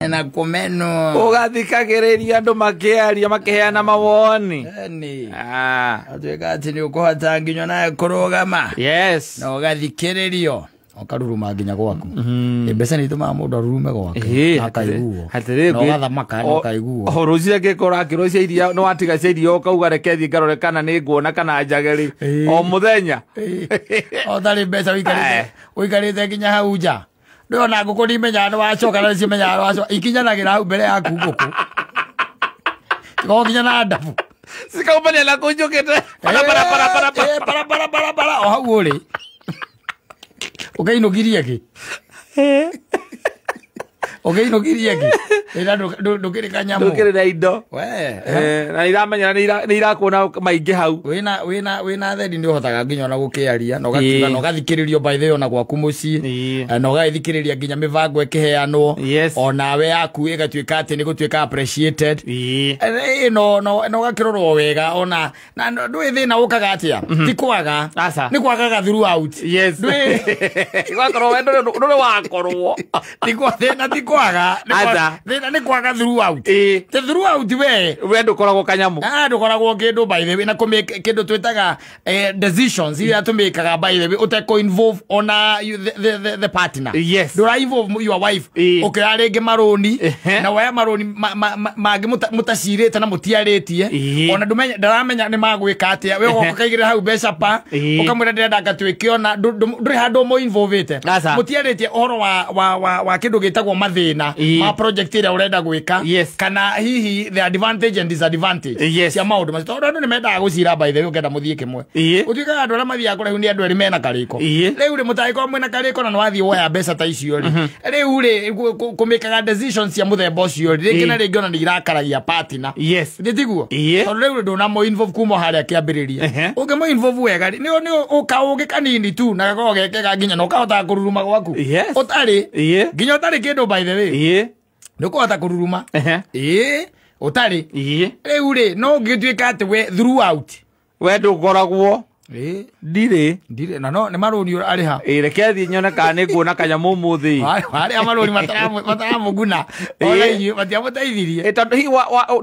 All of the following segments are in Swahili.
na kumeno ugathikagiriria andu makiaria makiheana mawoni ni atweka ati ni ukuhota nginya na kurugama yes na ugathikiririo ukaruruma nginya gwaku mbeca ni tuma mundu arurume gwake akaiguo no gathamaka no kaiguo horuzia gekora kirocia iria no watiga ciria ukauga rekethi ngarore kana ni nguona kana njageri o muthenya o thari mbeca wikarite nginya hau nja ndona nguku ni menya no wacoka na cimenya wacoka ikinyanagira hau mbere yaku nguku nginya na ndabu sikaumania na kunjukite para o hau uri ukainogiria ki ukainogiria ki ndukiri kanyamu ndukiri na indo na iramenya ni irakuona maingi hau wina thedi ni uhotaga nginya na gukiaria no gatiga no gathikiririo by the ona gwaku mucii no gathikiriria nginya mivango ikiheanwo ona we yaku igatuika ati ni gutuika appreciated no gakirorwo wega ona na ndwi thina ukaga atia ti kwaga ni kwaga throughout ndwi gwakorwo we nduri wakorwo ti kwa thina ti kwaga thina ni kwaga throughout ti throughout we ndukoragwo kanyamu ndukoragwo kindu by the way na kindu twitaga decisions iria tumikaga by the way uteko involve ona the partner do I involve your wife ukira ringi maroni na waya maroni magi mutacirite na mutiaritie ona ndaramenya ni magwika atia we ukaigira hau mbeca pa ukamwira ndirenda ngatwike ona nduri handu mo involvete mutiaritie uhoro wa kindu gitagwo mathina ma project ira urenda gwika kana hihi the advantage and disadvantage cia maundu macio tondu ni mendaga gucira by the way ukenda muthie kimwe utuika andu ara mathia kura ni andu eri mena kariko riu ri mutaiko mwena kariko na nwathie woya mbeca ta icio ri riu ri kumikaga decisions cia muthemba ucio ri ringi na ringi ona ni irakaragia partner nditiguo tondu riu nduna mo involve kuma haria kiambiriria unge mo involve wega ni ukauge kanini tu na gakorwo gekega nginya no kahota kururuma gwaku utari nginya utari kindu by the way ni kuhota kururuma utari riu ri no ngituika ati we throughout we ndukoragwo ndire na no ni maroni ari ha rekethi nyone kana ni nguona kanyamu muthi ari amaroni mataramuguna ona inyu matiamutaithirie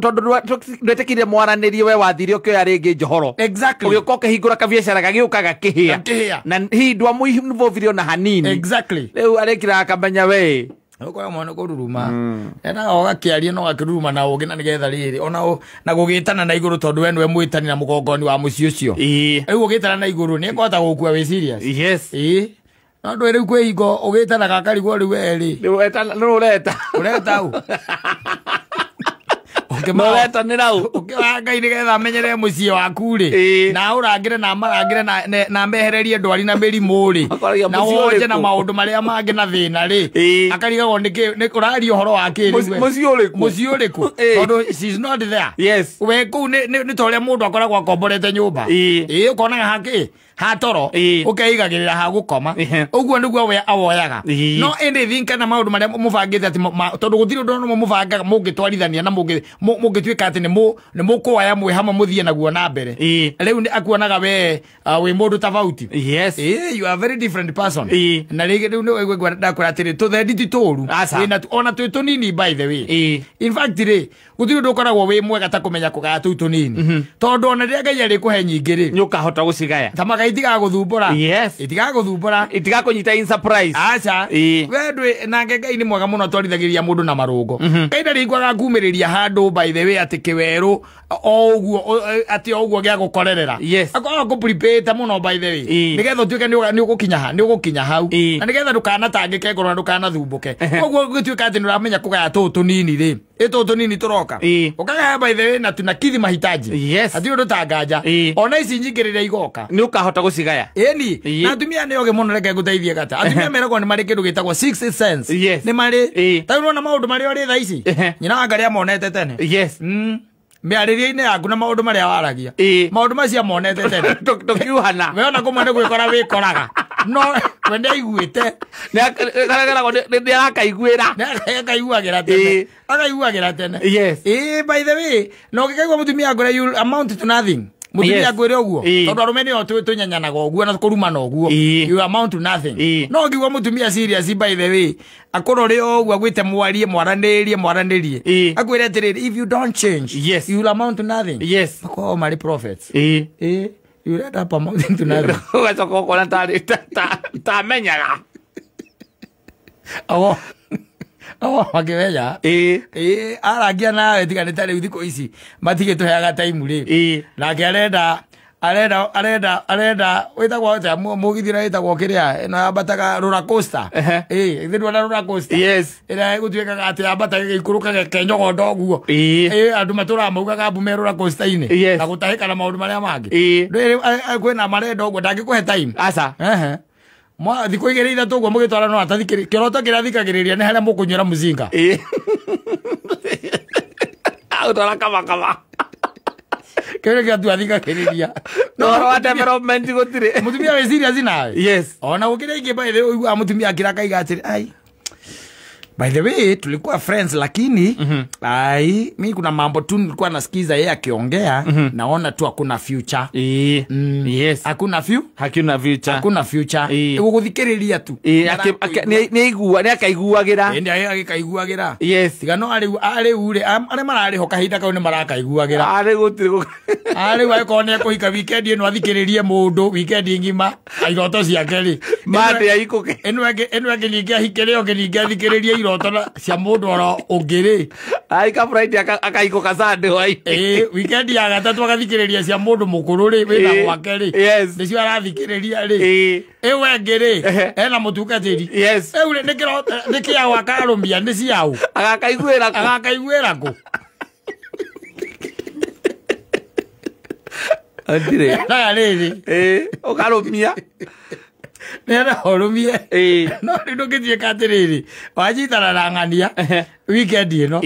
tondu ndetekire mwaranirie we wathire ukioya ringi njohoro ugioka ukihingura kabiacara gagiuka gakihia na hi ndwa muinvolve na hanini riu arekira akamenya we uko mwana kururuma ena ogakiaria no gakiruruma na ugi na nigetha riri ona na gugitana na iguru tondu we nwe mwitani na mugongoni wa muci ucio riu ugitana na iguru ni ngota gukua we serious no ndu riu kwe hingo ugitana gakarigwo riu eri no ureta u Mareta ni rau ukiwanga inigetha menyere mucie waku ri na urangire na marangire na mehererie ndwari na mirimu ri na wonje na maundu maria mangi na thina ri akarigagwo ni urari uhoro wa kiri mucie uriku tondu she's not there we ku ni toria mundu akoragwo akomborete nyumba ukonaga haki hatoro ukeigagirira ha gukoma uguo niguo we awoyaga no anything kana maundu maria mubangite ati tondu guthiri undu no mubanga mungitwarithania na mungituika ati ni mukuoya mwe hamwe muthie naguo na mbere riu ni akuonaga we we mundu tofauti you are very different person na riu ni ndakora ati tuthendi tituru na ona twi tunini by the way in fact ri guthiri undu ukoragwo we mwega ta kumenya kugaya tu tunini tondu ona ria Ngai ari kuhe nyingi ri nyukahota gucigaya itiga guthumbura itiga kunyita in surprise acha we ndwi na Ngai ni mwega muno twarithagiria mundu na marungo Ngai ndaringwaga kumiriria handu by the way ati kiweru oguo ati oguo gya gukorerera akwa ku prepare muno by the way nigetha utuike ni ugukinya hau na nigetha ndukana tangike ngoro ndukana thumbuke oguo gutuika ati nuramenya kugaya tu nini ri tu nini turoka ukagaya by the way na tunakithi mahitaji ati undu tanganja ona ici nyingirire igoka ni ukahota gucigaya na atumia ni oge muno reke guteithie gata atumia meragwo ni mari kindu gitagwo 6 cents ni mari tayo na maundu mari ori tha ici nyina wangaria monete tene miaririe-ini yaku na maundu maria waragia maundu macia monete tene tukiuhana we ona kumwe ni gwikora wikoraga no we ndaiguite ngaragarago ndi akaiguira akaiguagira tene by the way no gikaigwa mutumia ngora you amount to nothing mutumia akwire oguo tondu arume ni tunyanyanaga oguo na kurumana oguo you amount to nothing no ngiwa mutumia serious by the way akorore oguo agwite mwaranirie akwire atiriri if you don't change you will amount to nothing kwa mali prophets you let up amount to nothing ugacoka ukona tamenyaga wakimeja aragia nawe tiga nitari uthiko ici matige tuheaga time ri nake arenda witagwo ata mugithira witagwo kiria ino yambataga roller coaster ithiru na roller coaster ira gutwikaga ati yambataga ikurukaga kenyogondo oguo andu matura maugaga mbume roller coaster ini na gutahika na maundu maria mangi kwina marenda oguo ndangikuhe time asa mwa thiko igere ithatu guo mugitwara no atathikiri kiroto kirathikagiriria ni haria mukunyura muzinga utara kama kero gatu athikagiriria no wa development gutire mutumia we serious nawe ona ukire ingi by the way mutumia akiraka igatiri ai by the way tulikuwa friends lakini mimi kuna mambo tu nilikuwa nasikiza yeye akiongea naona tu hakuna future hakuna future guguthikiriria tu ni akaiguagira akaiguagira tiga no ari ure ari marari ho kahinda kau ni marakaiguagira ari gutire ari wa kone kuhika weekend ino athikiririe mundu weekend ngima airoto ciake ri mande aikuke enwege ningia hikere ningia thikiririe iroto cia mundu ora ungiri ai ka Friday akaiko kasande wai weekend ya gatatu agathikiriria cia mundu mukuru ri wina gwake ri nicio arathikiriria ri ewe ngiri ena mutungatiri eure nikia wakarumia ni ciao agakaiguira ku andire riri ukarumia nera horumie no ndo kitie katiriri wajitara rangania weekend ino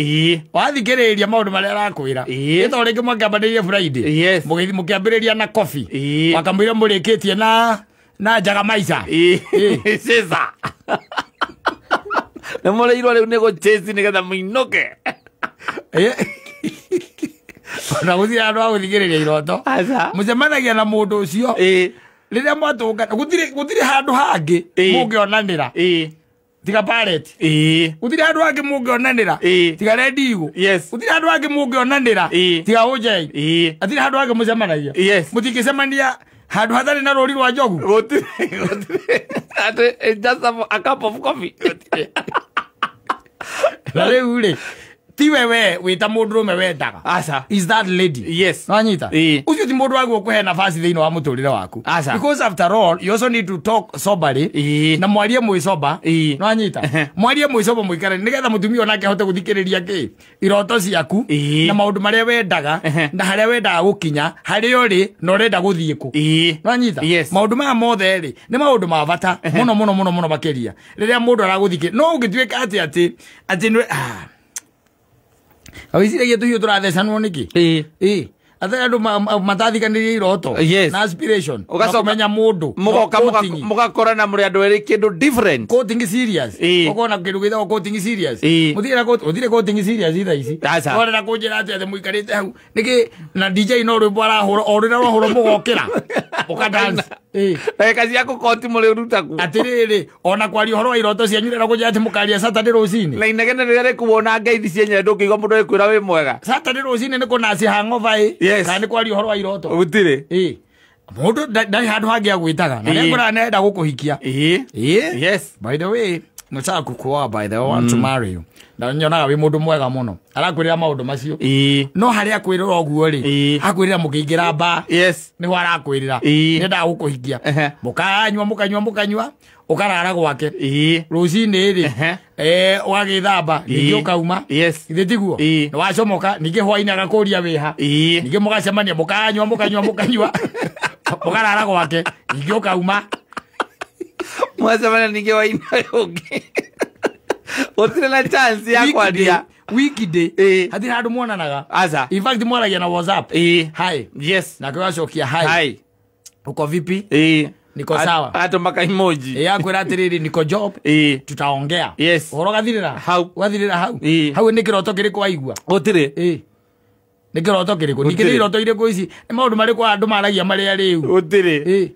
wathikiriria maundu maria arakwira ito ringi mwakiambiriria Friday mukiambiriria na coffee wakamwira murikitie na njaga maica sisa na mureirwo riu ni guchase nigetha muinoke na guthira andu aguthikiriria iroto mucemanagia na mundu ucio riria mwatungana gutire handu hangi mungionanira tiga Barrett gutire handu hangi mungionanira tiga Redigo gutire handu hangi mungionanira tiga OJ atire handu hangi mucemanagia mutikicemania handu hathari na rori rwa njogu gutire ati just a cup of coffee riu ri ti wewe wita mundurume wendaga asa is that lady wanyita ucio ti mundu wagu kuhe nafasi thiini wa muturire waku because after all you also need to talk soberly na mwarie mwi sober wanyita mwarie mwi sober muikare nigetha mutumia onake ahote guthikiriria ki iroto ciaku na maundu maria wendaga na haria wendaga gukinya haria uri no renda guthie ku wanyita maundu maya mothe ri ni maundu ma bata muno bakiria riria mundu araguthikira no ungituika ati awizire yetu hiyo turathecanwo niki athe andu matathikaniririe iroto na aspiration ugakomenya mundu mugakorana muri andu eri kindu different quoting serious ukona kindu githagwo quoting serious uthire quoting serious itha ici orera kunjira ati muikarite hau niki na DJ no rwimbo arahura orira rohura mugokira ukadance kazi yako koti muri urutaku atiriri ona kwari horo iroto cia nyurera kunjira ati mukaria Saturday rocini na inegene rire kuona ngeithi cia nyendo kigo mundu ekwira wi mwega Saturday rocini niko na cia hangover kandi kwari horo iroto utire mundu ndari handu hangi agwitaga na ngora nenda gukuhikia by the way notaka kukuoa by the way want to marry you na nyonaga wi mundu mwega muno arakwirira maundu macio no hari akwirira oguo ri akwirira mukiingira ba ni ho arakwirira nenda gukuhikia mukanywa ukarara gwake rucini ri wagithamba ningi ukauma ithe tiguo ni wacomoka ningi hwaini agakuria wiha ningi mugacemania mukanywa ukarara gwake ningi ukauma mwacemania ningi hwaini ungi utire na chance ya kwaria weekday hadi handu muonanaga in fact mwaragia na WhatsApp hi na kwacokia hi uko vipi niko sawa hata mpaka emoji yakwira atiriri niko job tutaongea uhoro gathirira hau wathirira hau ni kiroto kiri kwaigua utire Nikiroto kiriku nikiroto ire ko ici ni maundu mari kwa andu maragia mari ari u utiri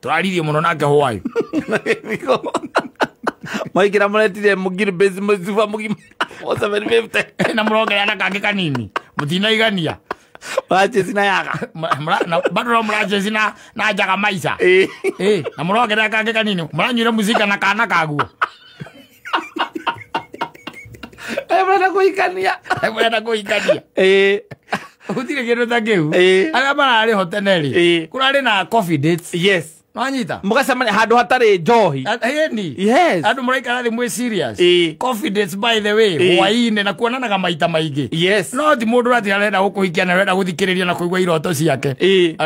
turaririe muno nake hwayo maigira muretire mugire base muziva mugima oza very 50 na murogera na kangi kanini mutina igania wache sina yaga na bado muraje sina na jaga maisha na murogera kangi kanini muranyira muzika na kana kaguo Ebana kuikania utire kindu ta kiu aria marari hoteneri kurari na coffee dates yes Nwanyita mugacemania handu hatari njohi ni yes andu muraikara thi mwe serious confidence by the way hwaini na kuonanaga maita maingi yes no ti mundu ati arenda gukuhikia na arenda guthikiriria na kuigua iroto ciake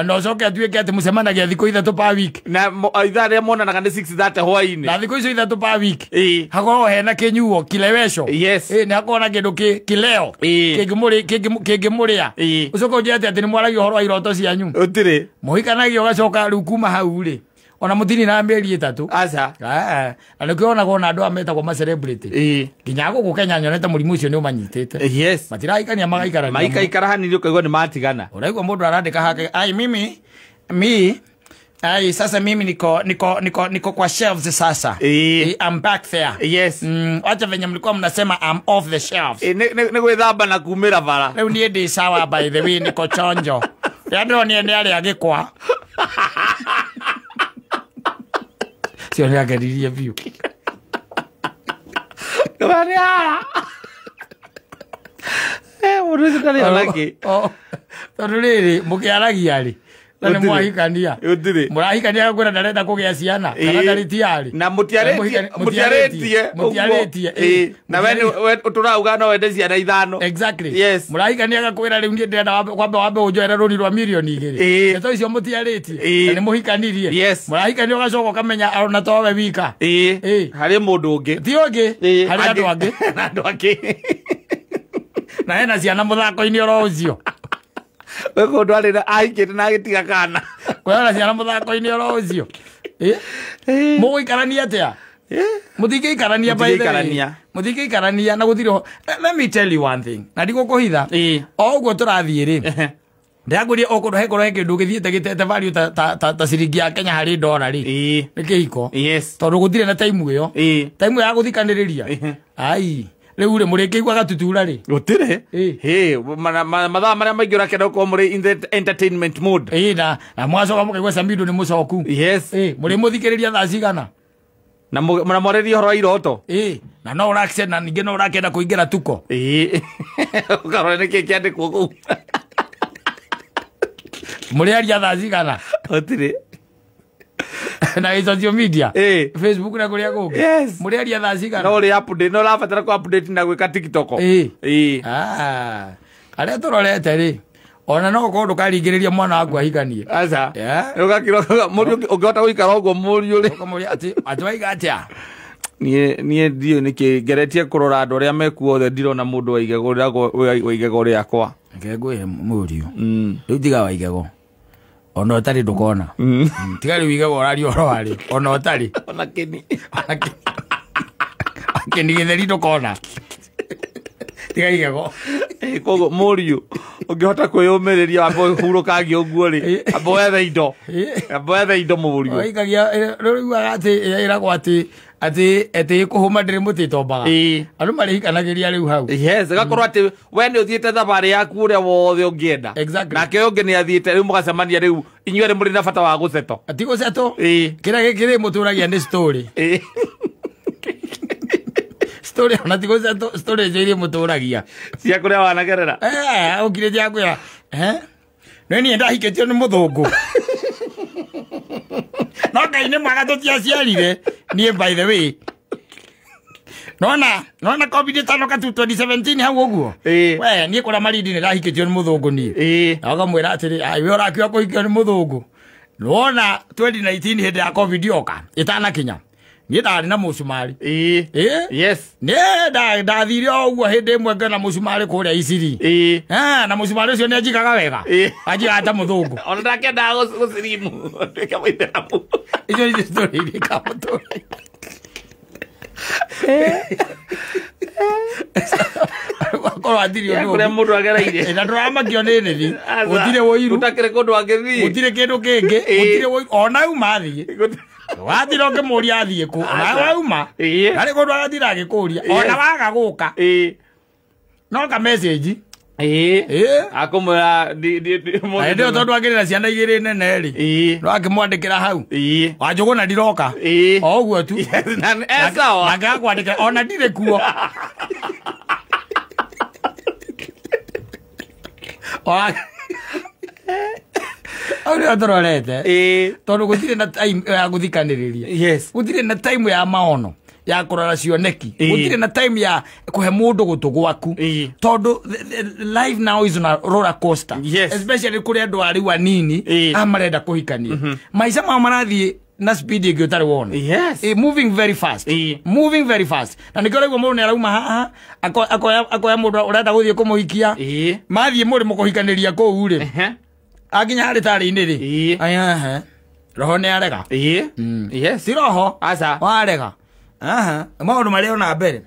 no coke atuike ati mucemanagia thiku 3 per week na ithaa ria monanaga ni 6:30 hwaini na thiku icio 3 per week hakorwo hena kinyuo kilewesho yes ni hakorwo na kindu kileo kingimuria ucoka ujete ati ni mwaragia uhoro wa iroto cianyu utire muhikanagia ugacoka riu kuma hau ri ona mutini na meri 3 aca anakiona gona andu ametagwo ma celebrity nginya guku Kenya nyonete murimu ucio ni umanyitite yes matiraikania magaikara hanini ukaigua ni matigana uraigua mundu arandika hake ai mimi ai sasa mimi niko kwa shelves sasa I'm back there yes acha venye mlikuwa mnasema I'm off the shelves ni gwithamba na kumira bara leo ni ndi sawa by the way niko chonjo yando ni ende ali agikwa sio ni agariria view kabania muruzi tali alaki taruriri mukiaragia ri na mwahikania utire murahikania kwenda ndarenda kugia ciana kana ndaritiari na mutiaretie na we uturauga no wende ciana ithano exactly yes murahikania gakwira riu ndie ndenda wambe unjoera runi rwa milioni 2 eto icio mutiaretie ni muhikanirie yes murahikania ugacoka kamenya arona towe wika hari mundu ungi ti ungi hari andu angi na hena ciana muthako-ini oro ucio we kundu arira ahikite na agitiga kana kwera ciana muthako-ini oro ucio muguikarania atia muthikiikarania by the way muthikiikarania na guthiro let me tell you one thing na ndigukuhitha o uguo turathie ri ndagurie okundu hekorwo kindu githiite gitete value ta ciringi ya Kenya hari dollar ri ni kihiko yes tondu guthire na time iyo time ya guthikaniriria ai riu ri muri kigwa gatutura ri utire mathaa maria maingi urakenda ukorwo muri in the entertainment mode na mwacoka mukaigua Samido ni mucoku yes muri muthikiriria thaa cigana na mwareria horo wa iroto na no urakse na ningi no urakenda kuingira tuko ukarora niki kiandikwo kuu muri aria thaa cigana utire na social media Facebook na kuria guku muri aria thaa cigana no ri update no rabatara ku update na gwika TikTok aria turorete ri ona no ko ndukaringiriria mwana waku ahikanie aca ugakiro muri ungihota guikara uguo muri uri muri ati waiga atia nie ndio niki geretie kurora andu aria mekuo othe ndirona mundu waigego waigego riakwa ngegwe muriu riu tiga waigego ona utari ndukona tiga riu igego rari oro ari ona utari ona kini githeri ndukona tiga igego kogo muriu ungihota kwiyumiriria wambo hurukangi uguo ri ambo wethe indo muriu oikagia riu agati iragwo ati kuhuma ndiri mutitombaga andu marihikanagiria riu hau yes gakorwo ati we ni uthiite thabari yaku uria wothe ungienda nake ungi ni athiite riu mugacemania riu inyuere muri na bata wa guceto ati guceto kira gikiri muturagia ni story story ona ti guceto story jiri muturagia cia kuria wanagerera ukire tia kuya no ni ndahiketio ni muthungu no Ngai ni mwaga tutiaciarire nie by the way nona covid 5 katu 2017 hau uguo we nie kura maridi ni ndahiketio ni muthungu nie akamwira atiri we urakio kuhikio ni muthungu nona 2019 hindi ya covid yoka itana kinya nie ndari na mucumari yes ne ndathire uguo hindi imwe ngana mucumari kuria iciri na mucumari ucio ni ajikaga wega ajiga ta muthungu ona ndakenda gucirimu ndika maitheramu icio ni story ni kamutura gukorwo atiri undu kuria mundu agereire na nduramakio ni nithi gutire woiru utakire kundu angithi gutire kindu kingi gutire woiru ona uma thie wathira ngimuria athie ku na wauma ari kundu agathira agikuria ona waga guka no ka message akumwira ndio tondu agirira ciana igiri nene ri no akimwandikira hau wanjuguna ndiroka o uguo tu sawa nagakwandikira ona ndire kuo Aure atororete tondu gutire na time ya guthikaniriria gutire na time ya maono ya kurara cioneki gutire na time ya kuhe mundu gutu gwaku tondu life now is on a roller coaster especially kuri andu ari wanini amarenda kuhikania maisha ma marathie na speed igi utari wona moving very fast na nikore go mundu arauma haha akoya mundu urenda guthie kumuhikia mathie muri mukuhikaniria ko ure aginya ari tari ini ri aya roho ni arega si roho asa warega maundu mari ona mbere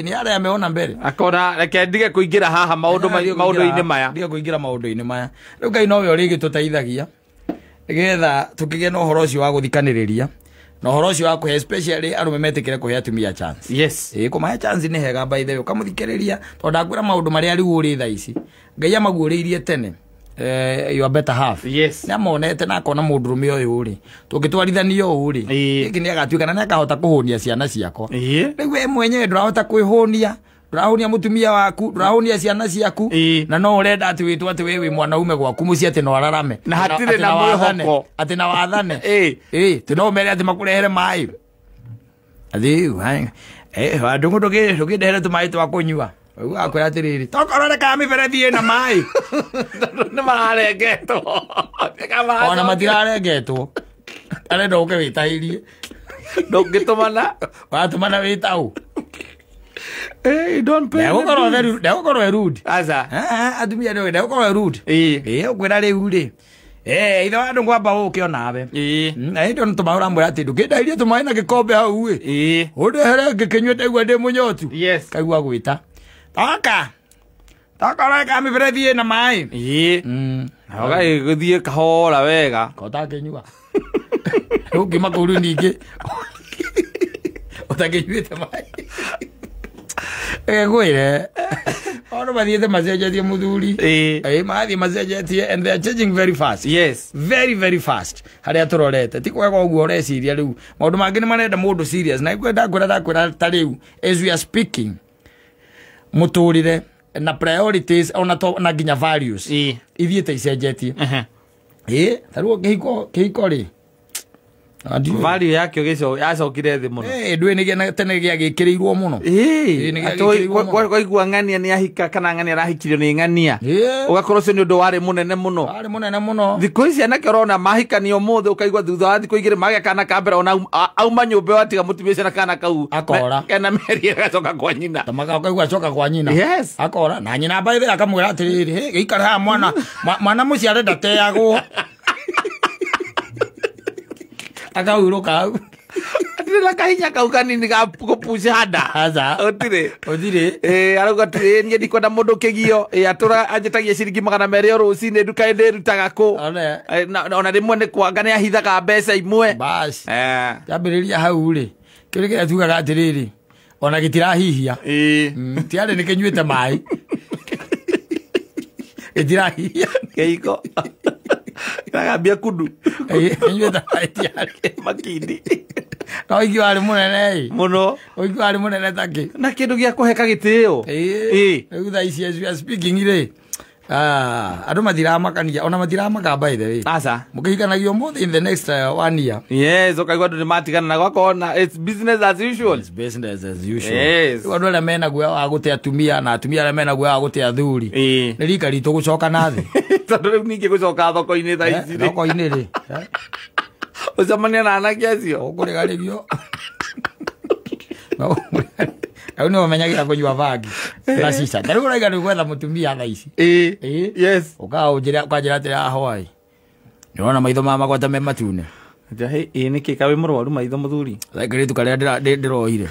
ni ari ameona mbere akora reke ndige kuingira haha maundu-ini maya ndige kuingira maundu-ini maya riu Ngai nowe uri gituteithagia nigetha tukigie no horo ucio wa guthikaniriria no horo ucio wa kuhe especially arume metikire kuhe atumia chance kumahe chance ni hega by the way ukamuthikiriria tondu akwira maundu mari ari uri tha ici Ngai amaguuririe tene your better half ni amonete na akona mundurume uyu uri tungitwarithanio uri iki ni agatuika na akahota kuhunia ciana ciakwa riu we mwenyewe ndurahota kwihunia ndurahunia mutumia waku ndurahunia ciana ciaku na no urenda ati witwa ati wewe mwanaume gwaku muci ati no ararame na hatire na mwihoko ati na wathane ti no mere ati makurehere mai ati wandu ndugidehere tumai twa kunyua akwira atiriri tokorore ka miberethi ina mai ni mararengetwo ona matirarengetwo arenda uke witahirie ndungitumana watumana witau don't pay ndegũkorwo rude asa atumia ndegũkorwo rude ũkwĩra rĩu rĩ ithe wa andũ ngwamba ũke onawe ndio nĩtũma ũramwĩra atĩ ndũkĩndairie tũmaĩ na gĩkombe hau ũndehere ngĩkĩnyue ndaigua ndĩ mũnyotu kaigua gwĩta tokorwo ka mĩberethi ĩna maĩ ũgagĩgĩthiĩ kahora wega kotakĩnyua ũkiuma kũu rĩu ningĩ ũtakĩnyuĩte maĩ gwire ono bathiete macenjetie muthuri mathie macenjetie and they are changing very fast very fast haria turorete ti kwega uguo ureciria riu maundu mangi ni marenda mundu serious na ikwenda kwira ta riu as we are speaking muturire na priorities ona to na ginya values ithiete icenjetie taruo kihiko ri value yake gico yacokire thi muno ndwe ni tene gia gikirirwo muno kwa igua ng'ania ni ahika kana ng'ania arahikirio ni ng'ania ugakorwo cio ni undu wari munene muno thiku ici anake urona mahikanio muthe ukaigua thutha wa thiku igiri magĩa kana ka mbere ona auma nyũmba watiga mutumia ucio na kana kau akora kena meri agacoka kwa nyina tamaga ukaigua acoka kwa nyina akora na nyina mbaithe akamwira atiriri gĩikara ha mwana muci arenda teagwo akauruka hau atire kahinya kau kanini ga gupusha hada aza otire arauga atire nie ndikwenda mundu kigio atura anjetagia ciringi 200 rucini nduka ndirutaga ku ona rimwe ni kwanga ni ahithaga mbeca imwe bas yambiriria hau ri kirikira tugaga atiriri ona gitirahihia tiare ni kinyuite mai gitirahihia keiko Kagambia kudu nyueta tiare makindi no igio ari munene muno igio ari munene taki na kindu gia kuheka gitio riu tha ici as we are speaking ri andu matiramakania ona matiramaka by the way asa mukihikanagio muthi in the next 1 year ukaigua andu nimatigana na gwakona it's business as usual andu aria mena guoya wa gute atumia na atumia aria mena guoya wa gute athuri ni rika ritũ gucoka na thi tondu riu ningĩ gucoka thoko-inĩ tha ici thoko-inĩ ri ucemania na anake acio ũkũrĩgarĩrio au nĩo menyagira kũnyua bangi na cica tarĩu ũraiga nĩ gwetha mũtumia tha ici ũkanjĩra atĩra hwaĩ nĩwona maitho ma magwata me matune nĩkĩ kaĩ mũrwaru maitho mũthuri kairĩtu karĩa ndĩroire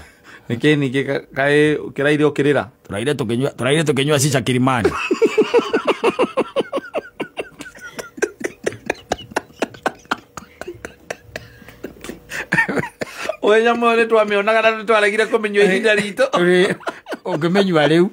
Niki niki kae ukiraire ukirira. Turaire tukinywa cica Kilimani. Oya mwone twamionaga na twaregire kumenywa ihinda rito. Ungimenywa riu.